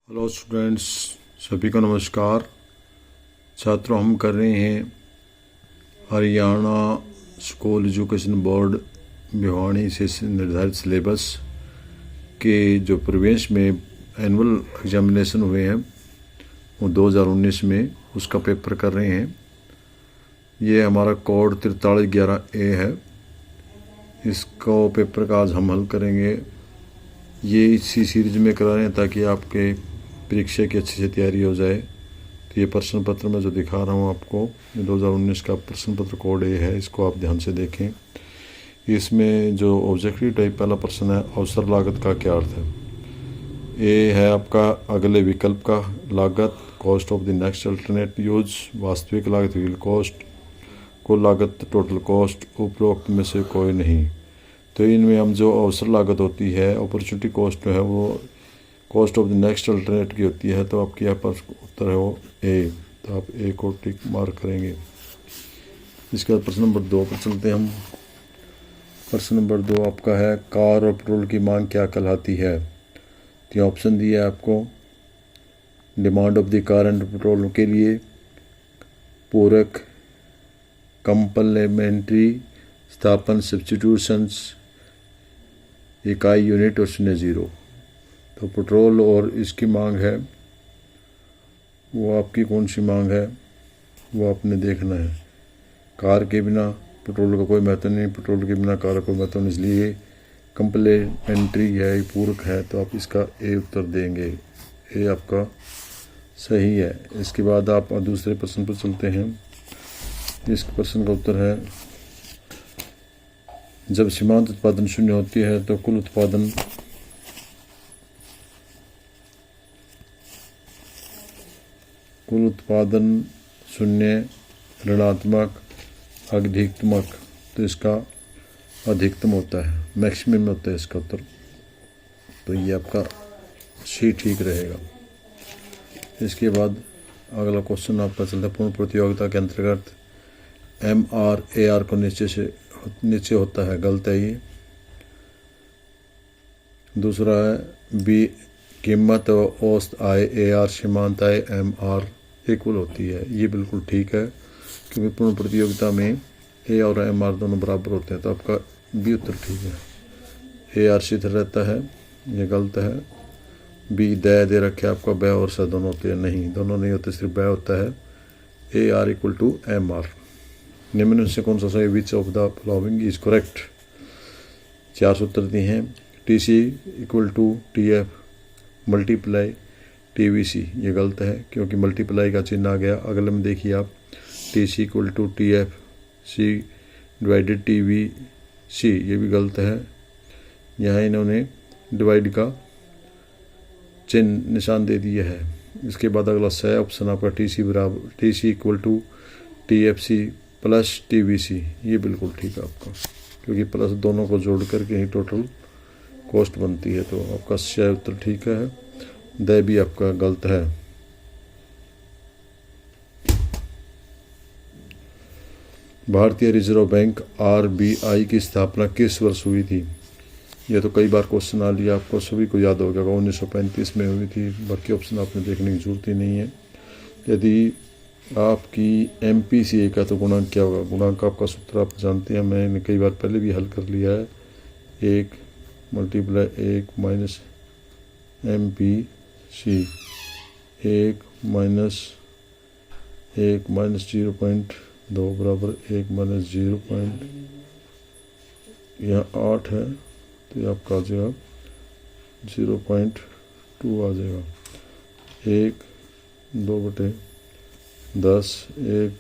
Hello students, सभी को नमस्कार। छात्रों, हम कर रहे हैं Haryana school education board Bhiwani से निर्धारित सिलेबस के जो प्रवेश में एनुअल एग्जामिनेशन हुए हैं वो 2019 में, उसका पेपर कर रहे हैं। ये हमारा कोड 4311A है। इसको पेपर का आज हम हल करेंगे। ये इसी सीरीज में करा रहे हैं ताकि आपके परीक्षा की अच्छे से तैयारी हो जाए। तो ये प्रश्न पत्र में जो दिखा रहा हूँ आपको, ये 2019 का प्रश्न पत्र कोड ए है। इसको आप ध्यान से देखें। इसमें जो ऑब्जेक्टिव टाइप पहला प्रश्न है, अवसर लागत का क्या अर्थ है। ए है आपका अगले विकल्प का लागत, cost of the next alternate use, वास्तविक लागत रियल कॉस्ट, कुल लागत टोटल कॉस्ट, उपरोक्त में से कोई नहीं। तो इनमें हम जो अवसर लागत होती है, अपॉर्चुनिटी कॉस्ट जो है वो cost of the next alternate की होती है। तो आपके यहाँ पर उत्तर है वो ए। तो आप ए को टिक मार्क करेंगे। इसके बाद प्रश्न नंबर 2 पर चलते हैं हम। प्रश्न नंबर 2 आपका है, कार और पेट्रोल की मांग क्या कहलाती है। तो ऑप्शन दिया है आपको, demand of the car and petrol के लिए, पूरक, कंप्लीमेंट्री, स्थापन, सब्स्टिट्यूशंस, इकाई, यूनिट और शून्य जीरो। तो पेट्रोल और इसकी मांग है, वो आपकी कौन सी मांग है वो आपने देखना है। कार के बिना पेट्रोल का कोई महत्व नहीं, पेट्रोल के बिना कार का कोई महत्व नहीं, इसलिए कंप्लीमेंट्री है, पूरक है। तो आप इसका ए उत्तर देंगे। ए आपका सही है। इसके बाद आप दूसरे प्रश्न पर चलते हैं। इस प्रश्न का उत्तर है, जब सीमांत उत्पादन शून्य होती है तो कुल उत्पादन शून्य, ऋणात्मक, अधिकतमक। तो इसका अधिकतम होता है, मैक्सिमम होता है इसका उत्तर। तो ये आपका सी ठीक रहेगा। इसके बाद अगला क्वेश्चन आपका चलता है, पूर्ण प्रतियोगिता के अंतर्गत MR AR को नीचे होता है, गलत है ये। दूसरा है बी, कीमत और औसत आय AR, सीमांत आय MR इक्वल होती है। ये बिल्कुल ठीक है, क्योंकि पूर्ण प्रतियोगिता में ए और MR दोनों बराबर होते हैं। तो आपका बी उत्तर ठीक है। AR सीधा रहता है, ये गलत है। बी, दे रखे आपका बै और स दोनों होते हैं, नहीं, दोनों नहीं होते, सिर्फ बै होता है। AR equal to MR। निम्न से कौन सा सही, which of the following is correct. 4 सूत्र दिए हैं। TC equal to TF multiply TVC, ये गलत है क्योंकि मल्टीप्लाई का चिन्ह आ गया। अगले में देखिए आप, TC equal to TF C divided TVC, ये भी गलत है। यहाँ इन्होंने डिवाइड का चिन्ह निशान दे दिया है। इसके बाद अगला सही ऑप्शन आपका TC equal to TFC plus TVC, ये बिल्कुल ठीक है आपका, क्योंकि प्लस दोनों को जोड़ करके ही टोटल कॉस्ट बनती है। तो आपका सही उत्तर ठीक है। द भी आपका गलत है। भारतीय रिजर्व बैंक RBI की स्थापना किस वर्ष हुई थी। यह तो कई बार क्वेश्चन आ लिया, आपको सभी को याद हो गया, 1935 में हुई थी। बाकी ऑप्शन आपने देखने की जरूरत ही नहीं है। यदि आपकी MPCA का तो गुणांक क्या होगा। गुणांक आपका सूत्र आप जानते हैं, मैंने कई बार पहले भी हल कर लिया है। 1 मल्टीप्लाई 1 माइनस MPC, 1 माइनस 0.2 बराबर 1 माइनस 0. यहाँ 8 है, तो ये आपका आ जाएगा 0.2 आ जाएगा। 1 2/10, 1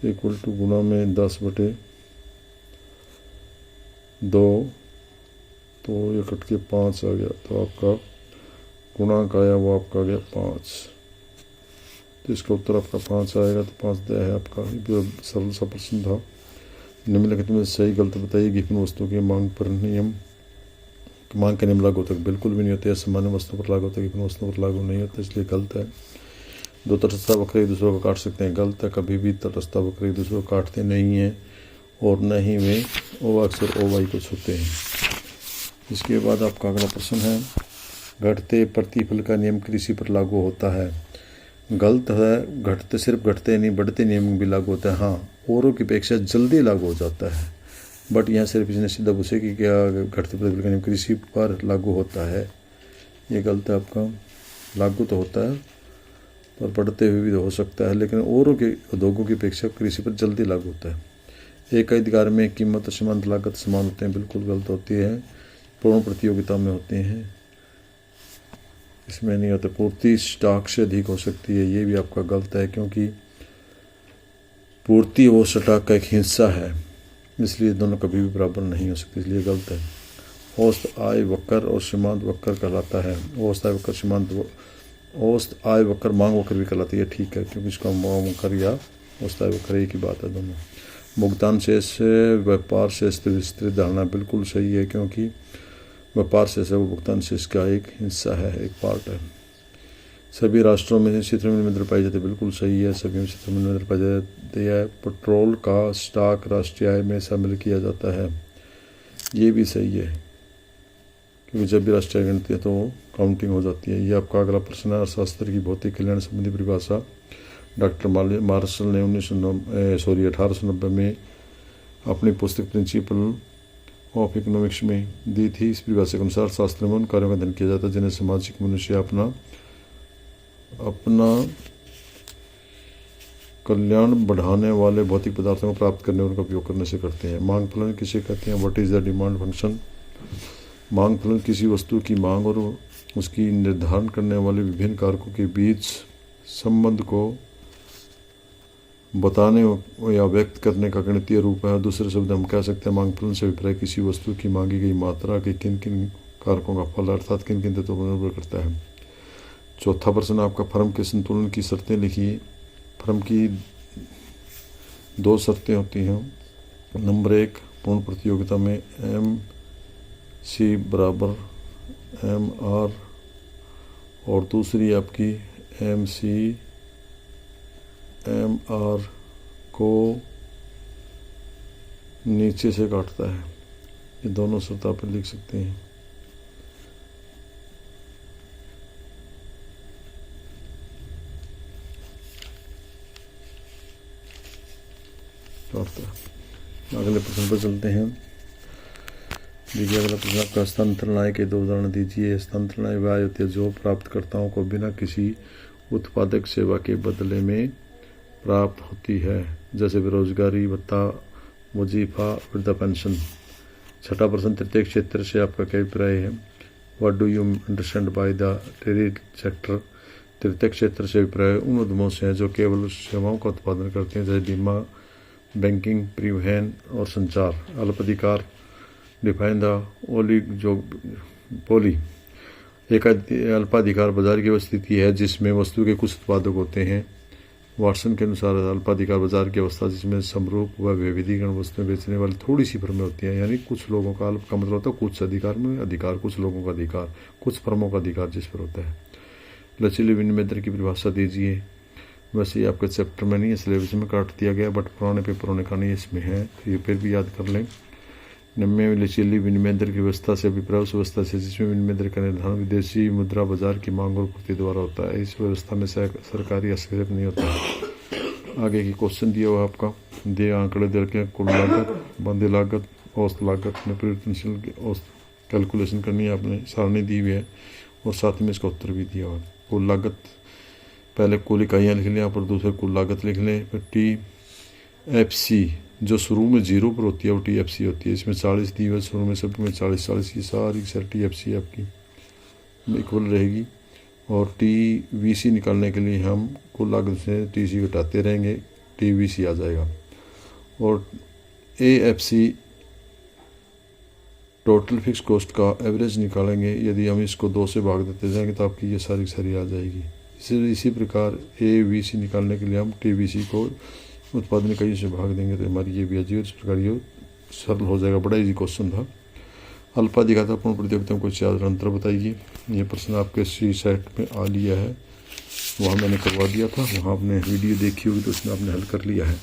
इक्वल टू गुणा में 10/2, तो ये कट के 5 आ गया। तो आपका गुणांक आया वो आपका आ गया 5। तो इसका उत्तर आपका 5 आएगा। तो 5 दिया है आपका। ये सरल सा प्रश्न था। निम्नलिखित में सही गलत बताइए। विभिन्न वस्तुओं की मांग के नियम लागू होते बिल्कुल भी नहीं होते। सामान्य वस्तुओं पर लागू होते, विभिन्न वस्तुओं पर लागू नहीं होते, इसलिए गलत है। 2 तटस्थ वक्र एक दूसरे को काट सकते हैं, गलत है। कभी भी तटस्थ वक्र एक दूसरे को काटते नहीं हैं और न ही वे OX और OY को छूते हैं। इसके बाद आपका अगला प्रश्न है, घटते प्रतिफल का नियम कृषि पर लागू होता है। गलत है, घटते सिर्फ घटते नहीं बढ़ते नियम भी लागू होता है। हाँ, औरों की अपेक्षा जल्दी लागू हो जाता है, बट यहाँ सिर्फ इसने सीधा पूछे कि क्या घटते प्रतिफल का नियम कृषि पर लागू होता है। ये गलत है आपका। लागू तो होता है पर बढ़ते हुए भी हो सकता है, लेकिन औरों के उद्योगों की अपेक्षा कृषि पर जल्दी लागू होता है। एक अधिकार में कीमत और सीमांत लागत समान होते हैं, बिल्कुल गलत होती है। पूर्ण प्रतियोगिता में होते हैं, इसमें नहीं होते। पूर्ति स्टॉक से अधिक हो सकती है, ये भी आपका गलत है, क्योंकि पूर्ति और स्टॉक का एक हिस्सा है, इसलिए दोनों कभी भी बराबर नहीं हो सकते, इसलिए गलत है। औसत आय वक्र और सीमांत वक्र कहलाता है। औसत आय वक्र सीमांत औसत आय वक्र मांग वक्र भी कहलाती है, ठीक है, क्योंकि इसका मांग वक्र या औसत आय वक्र एक ही बात है दोनों। भुगतान शेष व्यापार शेष से विस्तृत धारणा बिल्कुल सही है, क्योंकि व्यापार शेष है वो भुगतान शेष का एक हिस्सा है, एक पार्ट है। सभी राष्ट्रों में क्षेत्र में विनिमय दर पाई जाती है, बिल्कुल सही है, सभी में क्षेत्र में विनिमय दर पाई जाती है। पेट्रोल का स्टॉक राष्ट्रीय आय में शामिल किया जाता है, ये भी सही है, क्योंकि जब भी राष्ट्रीय आय गिनती है तो काउंटिंग हो जाती है। ये आपका अगला प्रश्न है। अर्थशास्त्र की भौतिक कल्याण संबंधी परिभाषा डॉक्टर मार्शल ने 1890 में अपनी पुस्तक प्रिंसिपल ऑफ इकोनॉमिक्स में दी थी। इस परिभाषा के अनुसार शास्त्र में उन कार्यों का अध्ययन किया जाता है जिन्हें सामाजिक मनुष्य अपना कल्याण बढ़ाने वाले भौतिक पदार्थों को प्राप्त करने और उनका उपयोग करने से करते हैं। मांग फलन किसे कहते हैं? What is the demand function? मांग फलन किसी वस्तु की मांग और उसकी निर्धारण करने वाले विभिन्न कारकों के बीच संबंध को बताने या व्यक्त करने का गणितीय रूप है। दूसरे शब्द हम कह सकते हैं मांग फलन से अभिप्राय किसी वस्तु की मांगी गई मात्रा के किन किन कारकों का फल अर्थात किन किन तत्वों पर निर्भर करता है। चौथा प्रश्न आपका फर्म के संतुलन की शर्तें लिखिए। फर्म की 2 शर्तें होती हैं। नंबर 1, पूर्ण प्रतियोगिता में MC बराबर MR, और दूसरी आपकी MC MR को नीचे से काटता है। ये दोनों शर्त आप लिख सकते हैं। अगले प्रश्न पर चलते हैं। देखिए अगला प्रश्न आपका हस्तांतरण आय के 2 उदाहरण दीजिए। हस्तांतरण आय वह आय होती है जो प्राप्तकर्ताओं को बिना किसी उत्पादक सेवा के बदले में प्राप्त होती है, जैसे बेरोजगारी भत्ता, वजीफा, वृद्धा पेंशन। छठा प्रश्न तृतीय क्षेत्र से आपका क्या अभिप्राय है? What do you understand by the territory sector? तृतीय क्षेत्र से अभिप्राय उन उद्यमों से है जो केवल सेवाओं का उत्पादन करते हैं, जैसे बीमा, बैंकिंग, परिवहन और संचार। अल्पाधिकार डिफाइन द ओलिगोपोली। एक अल्पाधिकार बाजार की वह स्थिति है जिसमें वस्तु के कुछ उत्पादक होते हैं। वाटसन के अनुसार अल्पाधिकार बाजार की अवस्था जिसमें समरूप व वैविध्यीकरण वस्तुएं बेचने वाली थोड़ी सी फर्में होती हैं, यानी कुछ लोगों का अल्प का मतलब होता है कुछ अधिकार में अधिकार, कुछ लोगों का अधिकार, कुछ फर्मों का अधिकार जिस पर होता है। लचीले विनिमय दर की परिभाषा दीजिए। वैसे ये आपके चैप्टर में नहीं है, सिलेबस में काट दिया गया, बट पुराने पेपरों ने कहानी इसमें है, तो ये फिर भी याद कर लें। निम्न लचीली विनिमय दर की व्यवस्था से अभिप्राय उस व्यवस्था से जिसमें विनिमय दर का निर्धारण विदेशी मुद्रा बाजार की मांग और पूर्ति द्वारा होता है। इस व्यवस्था में सरकारी हस्तक्षेप नहीं होता है। आगे की क्वेश्चन दिया हुआ आपका, दे आंकड़े दे के कुल लागत, बंदी लागत, औसत लागत में परिवर्तनशील की औसत कैलकुलेशन करनी है आपने, सारणी दी हुई है और साथ में इसका उत्तर भी दिया हुआ है। कुल लागत पहले कुल इकाइयाँ लिख लें और दूसरे कुल लागत लिख लें। फिर TFC जो शुरू में 0 पर होती है वो TFC होती है। इसमें 40 दी हुई है, शुरू में सब में 40 की सारी TFC आपकी इक्वल रहेगी। और TVC निकालने के लिए हम कुल लागत से TC घटाते रहेंगे, TVC आ जाएगा। और AFC टोटल फिक्स कॉस्ट का एवरेज निकालेंगे, यदि हम इसको 2 से भाग देते जाएंगे तो आपकी ये सारी आ जाएगी। इसी प्रकार AVC निकालने के लिए हम TVC को उत्पादन इकाइयों से भाग देंगे तो हमारी ये भी आ जाएगी। इस प्रकार ये सरल हो जाएगा। बड़ा इजी क्वेश्चन था। अल्पाधिकार पूर्ण प्रतियोगिता में कुछ याद अंतर बताइए। ये प्रश्न आपके CSET में आ लिया है, वहाँ मैंने करवा दिया था, वहाँ आपने वीडियो देखी होगी तो उसमें आपने हल कर लिया है।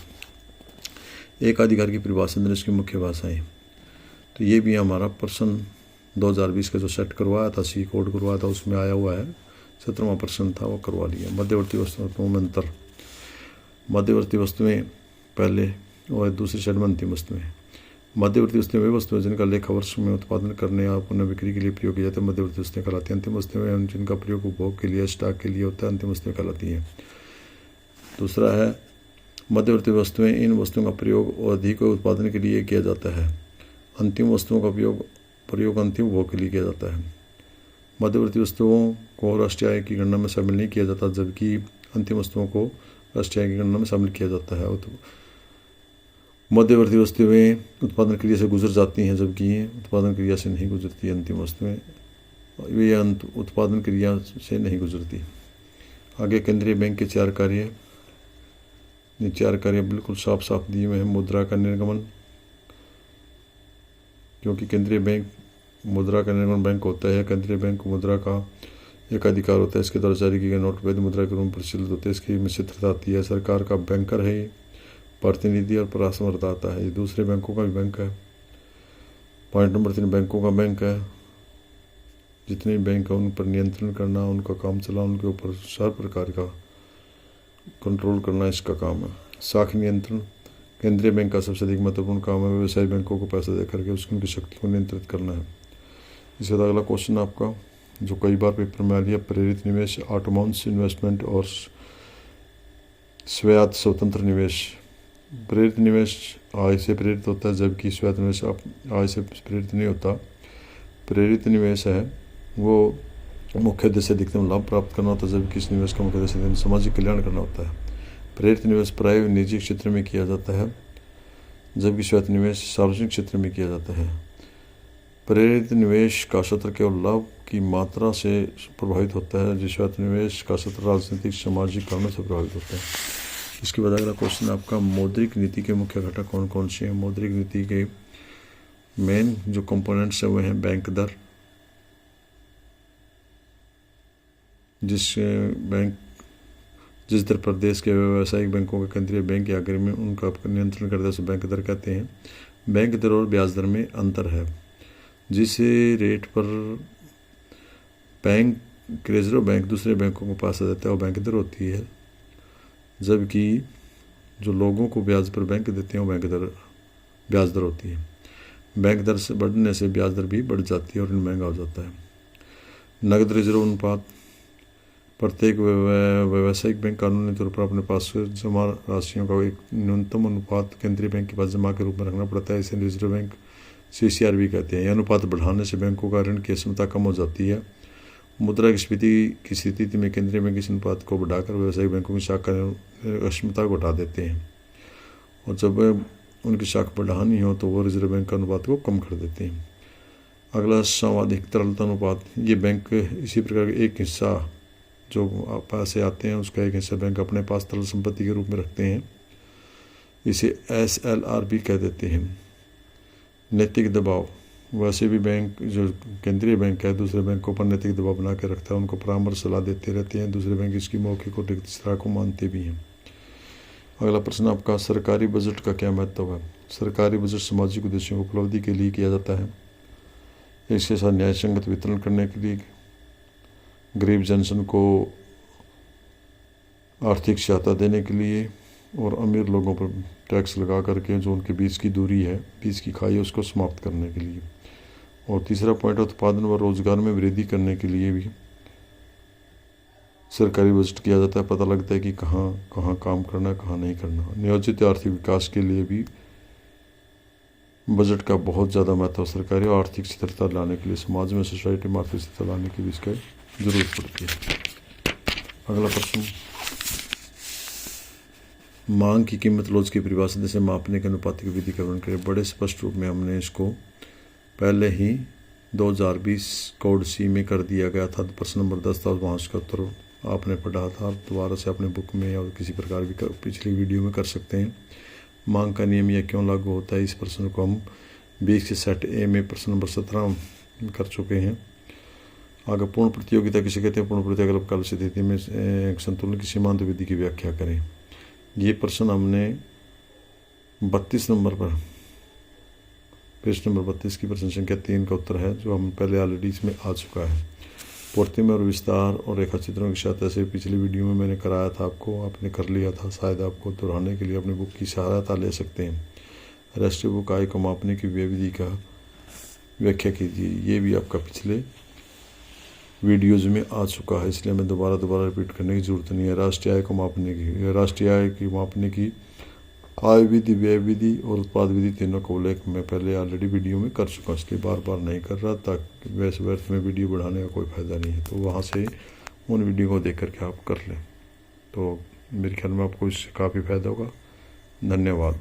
एक अधिकार की परिभाषा में इसकी मुख्य भाषाएं, तो ये भी हमारा प्रश्न 2020 का जो सेट करवाया था, सी कोड करवाया था, उसमें आया हुआ है 17वां प्रश्न था, वो करवा लिया। मध्यवर्ती वस्तुओं में अंतर। मध्यवर्ती वस्तुएं पहले और दूसरी साइड में अंतिम वस्तुएं। मध्यवर्ती वस्तुएं वे वस्तुएं जिनका लेखा वर्ष में उत्पादन करने या पुनः बिक्री के लिए प्रयोग किया जाता है, मध्यवर्ती वस्तुएं कहलाती हैं। अंतिम वस्तुएं जिनका प्रयोग उपभोग के लिए, स्टॉक के लिए होता है, अंतिम वस्तुएं कहलाती हैं। दूसरा है मध्यवर्ती वस्तुएं इन वस्तुओं का प्रयोग और अधिक उत्पादन के लिए किया जाता है। अंतिम वस्तुओं का प्रयोग अंतिम उपभोग के लिए किया जाता है। मध्यवर्ती वस्तुओं को राष्ट्रीय आय की गणना में शामिल नहीं किया जाता, जबकि अंतिम वस्तुओं को राष्ट्रीय आय की गणना में शामिल किया जाता है। मध्यवर्ती वस्तुएं उत्पादन क्रिया से गुजर जाती हैं, जबकि ये उत्पादन क्रिया से नहीं गुजरती। अंतिम वस्तुएं वे उत्पादन क्रिया से नहीं गुजरती। आगे केंद्रीय बैंक के 4 कार्य। ये 4 कार्य बिल्कुल साफ साफ दिए हुए हैं। मुद्रा का निर्गमन, क्योंकि केंद्रीय बैंक मुद्रा का निर्गमन बैंक होता है। केंद्रीय बैंक को मुद्रा का एक अधिकार होता है। इसके द्वारा जारी किए गए नोट वैध मुद्रा के रूप में प्रचलित होते हैं। इसकी मिश्रितता आती है। सरकार का बैंकर है, प्रतिनिधि और परामर्शदाता है। ये दूसरे बैंकों का भी बैंक है। पॉइंट नंबर 3 बैंकों का बैंक है। जितने भी बैंक हैं उन पर नियंत्रण करना, उनका काम चला, उनके ऊपर हर प्रकार का कंट्रोल करना इसका काम है। साख नियंत्रण केंद्रीय बैंक का सबसे अधिक महत्वपूर्ण काम है। व्यवसायी बैंकों को पैसा दे करके उनकी शक्ति को नियंत्रित करना है। इसके बाद अगला क्वेश्चन आपका जो कई बार पेपर में आ लिया, प्रेरित निवेश, ऑटोनॉमस इन्वेस्टमेंट और स्वायत्त स्वतंत्र निवेश। प्रेरित निवेश आय से प्रेरित होता है, जबकि स्वायत्त निवेश आय से प्रेरित नहीं होता। प्रेरित निवेश है वो मुख्य उद्देश्य अधिकतम लाभ प्राप्त करना होता है, जबकि इस निवेश का मुख्य उद्देश्य सामाजिक कल्याण करना होता है। प्रेरित निवेश प्राय निजी क्षेत्र में किया जाता है, जबकि स्वायत्त निवेश सार्वजनिक क्षेत्र में किया जाता है। प्रेरित निवेश का क्षेत्र केवल लाभ की मात्रा से प्रभावित होता है, जबकि स्वायत्त निवेश का क्षेत्र राजनीतिक सामाजिक कारणों से प्रभावित होता है। इसके बाद अगला क्वेश्चन आपका मौद्रिक नीति के मुख्य घटक कौन कौन से हैं। मौद्रिक नीति के मेन जो कंपोनेंट्स हैं वो हैं बैंक दर, जिस दर प्रदेश के व्यावसायिक बैंकों के केंद्रीय बैंक या अग्रणी उनका नियंत्रण करते हैं उसे बैंक दर कहते हैं। बैंक दर और ब्याज दर में अंतर है। जिस रेट पर बैंक रिजर्व बैंक दूसरे बैंकों को पैसा देता है वो बैंक दर होती है, जबकि जो लोगों को ब्याज पर बैंक देते हैं वो ब्याज दर होती है। बैंक दर से बढ़ने से ब्याज दर भी बढ़ जाती है और महंगा हो जाता है। नगद रिजर्व अनुपात प्रत्येक व्यावसायिक बैंक कानूनी तौर पर अपने पास जमा राशियों का एक न्यूनतम अनुपात केंद्रीय बैंक के पास जमा के रूप में रखना पड़ता है। इसे रिजर्व बैंक CCR भी कहते हैं। यह अनुपात बढ़ाने से बैंकों का ऋण की क्षमता कम हो जाती है। मुद्रा की स्थिति में केंद्रीय बैंक इस अनुपात को बढ़ाकर व्यावसायिक बैंकों की शाख क्षमता को घटा देते हैं, और जब उनकी शाख बढ़ानी हो तो वो रिजर्व बैंक का अनुपात को कम कर देते हैं। अगला सामाजिक तरलता अनुपात। ये बैंक इसी प्रकार एक हिस्सा जो पैसे आते हैं उसका एक हिस्सा बैंक अपने पास तरल संपत्ति के रूप में रखते हैं। इसे SLR भी कह देते हैं। नैतिक दबाव। वैसे भी बैंक जो केंद्रीय बैंक है दूसरे बैंकों पर नैतिक दबाव बना के रखता है, उनको परामर्श सलाह देते रहते हैं। दूसरे बैंक इसकी मौखिक और लिखित सलाह को मानते भी हैं। अगला प्रश्न आपका सरकारी बजट का क्या महत्व है। सरकारी बजट सामाजिक उद्देश्यों को उपलब्धि के लिए किया जाता है। इसके साथ न्याय संगत वितरण करने के लिए, गरीब जनसन को आर्थिक सहायता देने के लिए, और अमीर लोगों पर टैक्स लगा करके जो उनके बीच की दूरी है, बीच की खाई है, उसको समाप्त करने के लिए। और तीसरा पॉइंट उत्पादन व रोजगार में वृद्धि करने के लिए भी सरकारी बजट किया जाता है। पता लगता है कि कहाँ कहाँ काम करना है, कहाँ नहीं करना। नियोजित आर्थिक विकास के लिए भी बजट का बहुत ज़्यादा महत्व। सरकारी और आर्थिक स्थिरता लाने के लिए, समाज में सोसाइटी में आर्थिक स्थिरता लाने के लिए इसका जरूरत पड़ती है। अगला प्रश्न, मांग की कीमत लोच की परिभाषा से मापने के अनुपातिक विधि का वर्णन करें। बड़े स्पष्ट रूप में हमने इसको पहले ही 2020 कोड C में कर दिया गया था। प्रश्न नंबर 10 था, वहाँ उसका उत्तर आपने पढ़ा था। दोबारा से अपने बुक में और किसी प्रकार भी पिछली वीडियो में कर सकते हैं। मांग का नियम यह क्यों लागू होता है, इस प्रश्न को हम 20 के सेट A में प्रश्न नंबर 17 कर चुके हैं। आगे पूर्ण प्रतियोगिता किसे कहते हैं। पूर्ण प्रतियोगिता अल्पकाल स्थिति में संतुलन की सीमांत विधि की व्याख्या करें। ये प्रश्न हमने 32 नंबर पर प्रश्न नंबर 32 की प्रश्न संख्या 3 का उत्तर है, जो हम पहले ऑलरेडी इसमें आ चुका है। पूर्ति में और विस्तार और रेखा चित्रों के साथ ऐसे पिछली वीडियो में मैंने कराया था आपको, आपने कर लिया था। शायद आपको दोहराने के लिए अपनी बुक की सहायता ले सकते हैं। राष्ट्रीय बुक आय को मापने की विधि का व्याख्या कीजिए, ये भी आपका पिछले वीडियोज़ में आ चुका है, इसलिए मैं दोबारा रिपीट करने की ज़रूरत नहीं है। राष्ट्रीय आय को मापने की, राष्ट्रीय आय की मापने की आय विधि, व्यय विधि और उत्पाद विधि तीनों का उल्लेख मैं पहले ऑलरेडी वीडियो में कर चुका हूँ, इसलिए बार नहीं कर रहा, ताकि वैसे व्यर्थ में वीडियो बढ़ाने का कोई फ़ायदा नहीं है। तो वहाँ से उन वीडियो को देख करके आप कर लें, तो मेरे ख्याल में आपको इससे काफ़ी फ़ायदा होगा। धन्यवाद।